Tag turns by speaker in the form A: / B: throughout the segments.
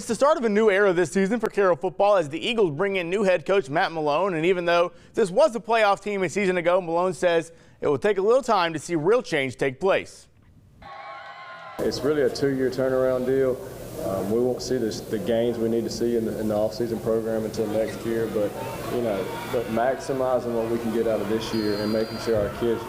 A: the start of a new era this season for Carroll football as the Eagles bring in new head coach Matt Mellown. And even though this was a playoff team a season ago, Mellown says it will take a little time to see real change take place.
B: It's really a 2-year turnaround deal. We won't see the gains we need to see in the offseason program until next year, but maximizing what we can get out of this year and making sure our kids,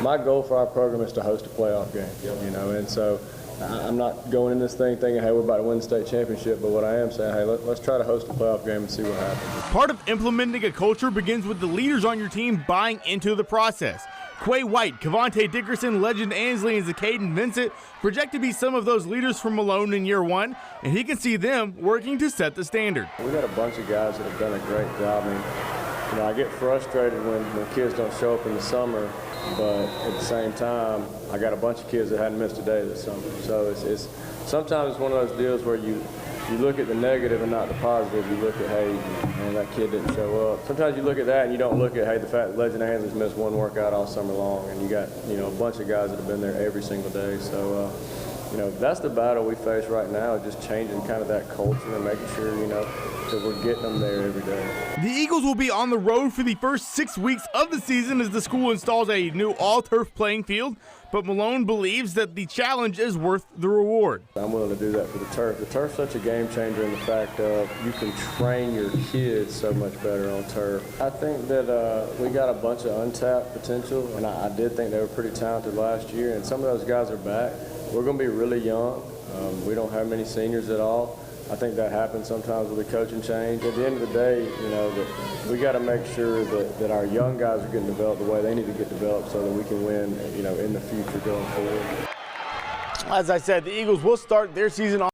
B: my goal for our program is to host a playoff game, and so I'm not going in this thing thinking, hey, we're about to win the state championship, but what I am saying, hey, let's try to host a playoff game and see what happens.
A: Part of implementing a culture begins with the leaders on your team buying into the process. Quay White, Cavante Dickerson, Legend Ansley, and Zacaden Vincent project to be some of those leaders from Mellown in year one, and he can see them working to set the standard.
B: We've got a bunch of guys that have done a great job. I mean, I get frustrated when kids don't show up in the summer, but at the same time, I got a bunch of kids that hadn't missed a day this summer. So sometimes it's one of those deals where you look at the negative and not the positive. You look at, hey, man, that kid didn't show up. Sometimes you look at that and you don't look at, hey, the fact that Legend Ansley's missed one workout all summer long, and you got, a bunch of guys that have been there every single day. So, that's the battle we face right now, just changing kind of that culture and making sure, that we're getting them there every day.
A: The Eagles will be on the road for the first 6 weeks of the season as the school installs a new all-turf playing field, but Mellown believes that the challenge is worth the reward.
B: I'm willing to do that for the turf. The turf's such a game changer in the fact of you can train your kids so much better on turf. I think that we got a bunch of untapped potential, and I did think they were pretty talented last year, and some of those guys are back. We're going to be really young. We don't have many seniors at all. I think that happens sometimes with a coaching change. At the end of the day, that we got to make sure that our young guys are getting developed the way they need to get developed so that we can win, in the future going forward.
A: As I said, the Eagles will start their season on